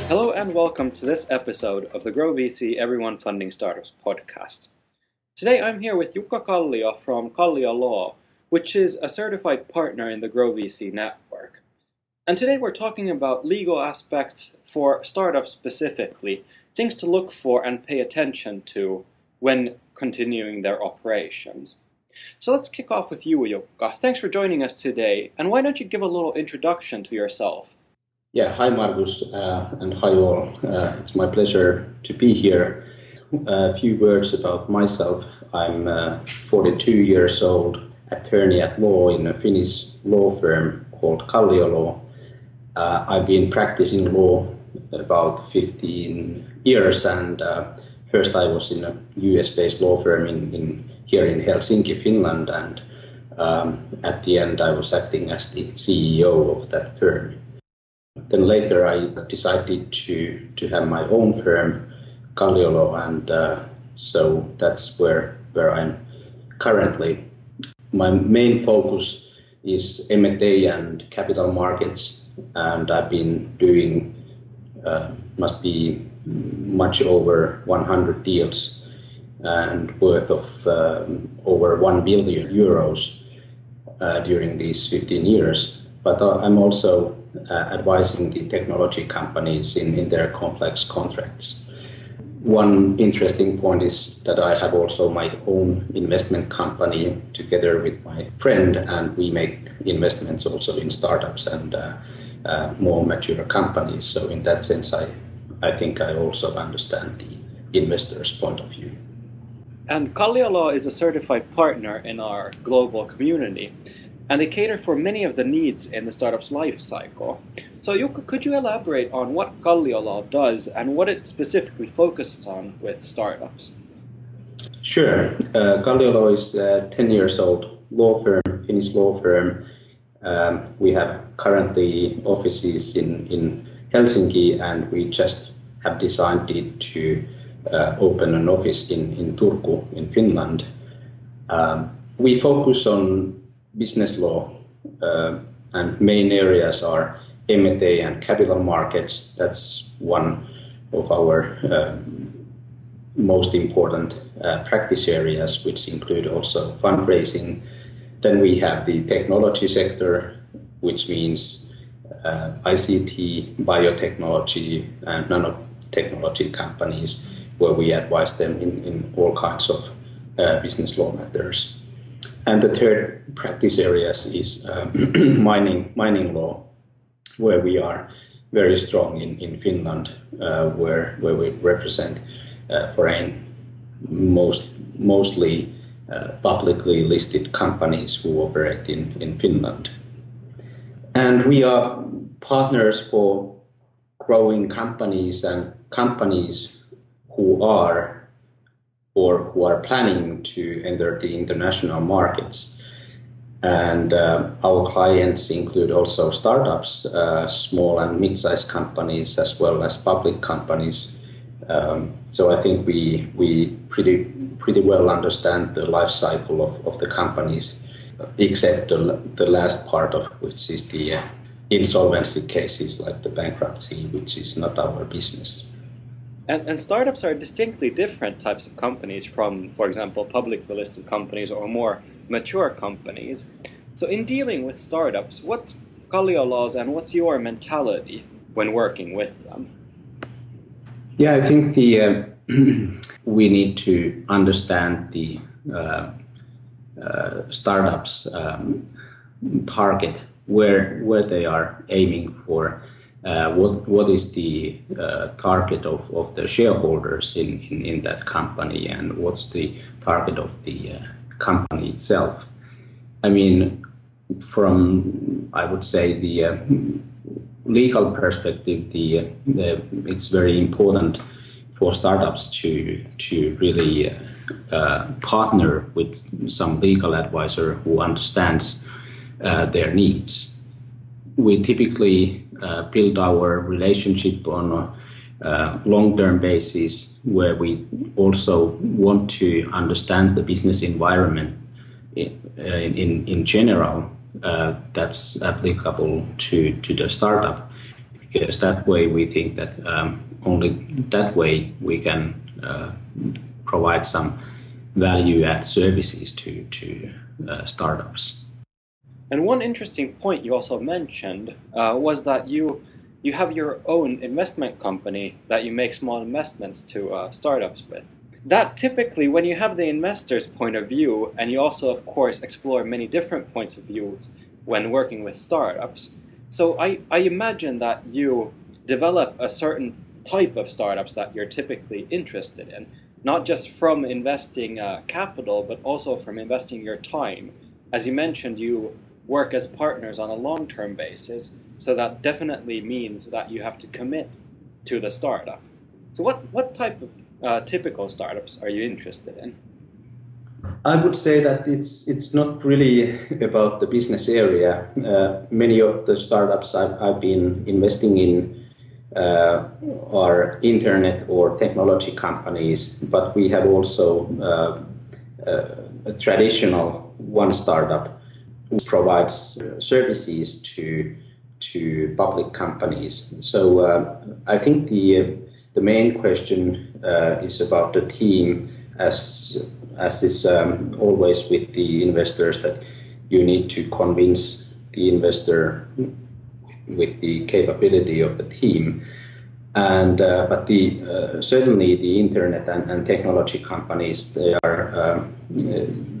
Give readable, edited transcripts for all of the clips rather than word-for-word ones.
Hello and welcome to this episode of the GrowVC Everyone Funding Startups podcast. Today I'm here with Jukka Kallio from KallioLaw, which is a certified partner in the GrowVC network. And today we're talking about legal aspects for startups specifically, things to look for and pay attention to when continuing their operations. So let's kick off with you, Jukka. Thanks for joining us today, and why don't you give a little introduction to yourself? Yeah, hi Markus, and hi all. It's my pleasure to be here. A few words about myself. I'm 42 years old, attorney at law in a Finnish law firm called KallioLaw. I've been practicing law about 15 years, and first I was in a US-based law firm here in Helsinki, Finland, and at the end I was acting as the CEO of that firm. Then later I decided to have my own firm, KallioLaw, and so that's where I'm currently. My main focus is M&A and capital markets, and I've been doing must be much over 100 deals and worth of over 1 billion euros during these 15 years. But I'm also advising the technology companies in their complex contracts. One interesting point is that I have also my own investment company together with my friend, and we make investments also in startups and more mature companies. So in that sense, I think I also understand the investor's point of view. And KallioLaw is a certified partner in our global community, and they cater for many of the needs in the startup's life cycle. So Jukka, could you elaborate on what KallioLaw does and what it specifically focuses on with startups? Sure. KallioLaw is a 10 years old law firm, Finnish law firm. We have currently offices in Helsinki, and we just have decided to open an office in Turku in Finland. We focus on business law, and main areas are M&A and capital markets. That's one of our most important practice areas, which include also fundraising. Then we have the technology sector, which means ICT, biotechnology, and nanotechnology companies, where we advise them in all kinds of business law matters. And the third practice areas is mining law, where we are very strong in Finland, where we represent foreign, mostly publicly listed companies who operate in Finland. And we are partners for growing companies and companies who are planning to enter the international markets. And our clients include also startups, small and mid-sized companies, as well as public companies. So I think we pretty well understand the life cycle of the companies, except the last part of which is the insolvency cases, like the bankruptcy, which is not our business. And startups are distinctly different types of companies from, for example, publicly listed companies or more mature companies. So in dealing with startups, what's KallioLaw's and what's your mentality when working with them? Yeah, I think we need to understand the startups' target, where they are aiming for. What is the target of the shareholders in that company, and what's the target of the company itself? I mean, from, I would say, the legal perspective, it's very important for startups to really partner with some legal advisor who understands their needs. We typically build our relationship on a long-term basis where we also want to understand the business environment in general, that's applicable to the startup, because that way we think that only that way we can provide some value-add services to startups. And one interesting point you also mentioned was that you have your own investment company that you make small investments to startups with. That typically, when you have the investor's point of view, and you also, of course, explore many different points of views when working with startups. So I imagine that you develop a certain type of startups that you're typically interested in, not just from investing capital, but also from investing your time. As you mentioned, you work as partners on a long-term basis, so that definitely means that you have to commit to the startup. So what type of typical startups are you interested in? I would say that it's not really about the business area. Many of the startups I've been investing in are internet or technology companies, but we have also a traditional one startup who provides services to public companies. So I think the main question is about the team, as is always with the investors, that you need to convince the investor with the capability of the team. And but certainly the internet and technology companies, they are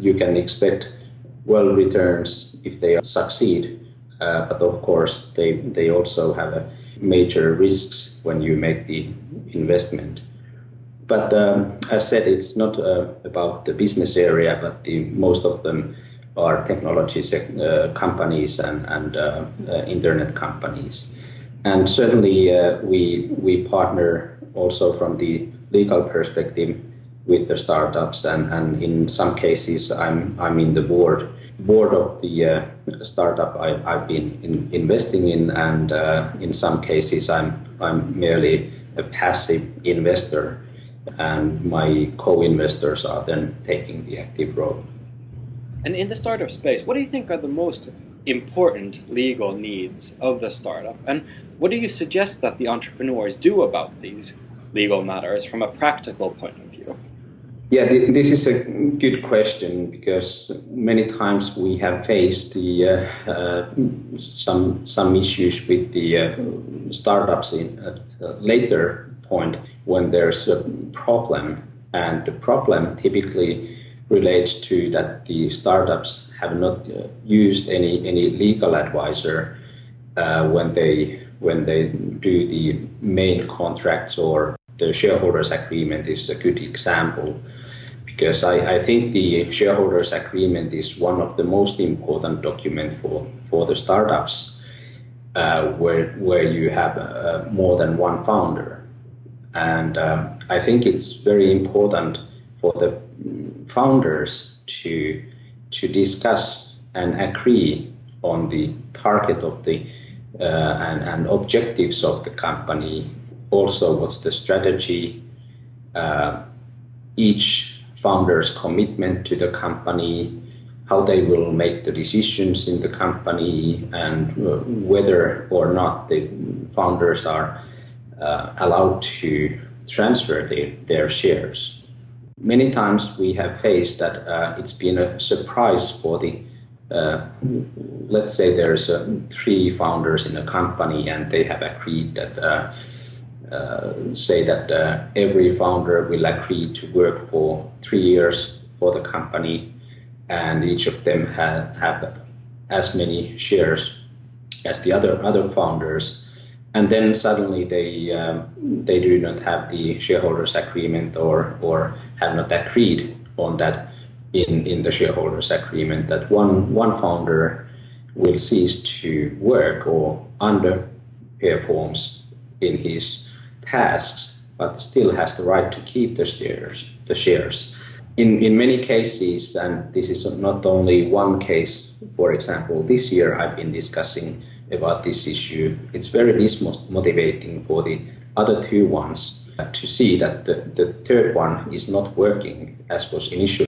you can expect well returns if they succeed, but of course they also have major risks when you make the investment. But as said, it's not about the business area, but most of them are technology companies and internet companies. And certainly we partner also from the legal perspective with the startups, and in some cases I'm in the board of the startup I've been investing in, and in some cases I'm merely a passive investor, and my co-investors are then taking the active role. And in the startup space, what do you think are the most important legal needs of the startup? And what do you suggest that the entrepreneurs do about these legal matters from a practical point of view? Yeah, this is a good question, because many times we have faced some issues with the startups in a later point when there's a problem, and the problem typically relates to that the startups have not used any legal advisor when they do the main contracts, or the shareholders agreement is a good example, because I think the shareholders agreement is one of the most important documents for the startups, where you have more than one founder. And I think it's very important for the founders to discuss and agree on the target of the and objectives of the company. Also, what's the strategy, each founder's commitment to the company, how they will make the decisions in the company, and whether or not the founders are allowed to transfer their shares. Many times we have faced that it's been a surprise for the, let's say there's 3 founders in a company, and they have agreed that, say that every founder will agree to work for 3 years for the company, and each of them have as many shares as the other founders. And then suddenly they do not have the shareholders agreement, or have not agreed on that in the shareholders agreement, that one founder will cease to work or underperforms in his tasks, but still has the right to keep the shares. In many cases, and this is not only one case, for example, this year I've been discussing about this issue, it's very dismotivating for the other 2 ones to see that the third one is not working as was initially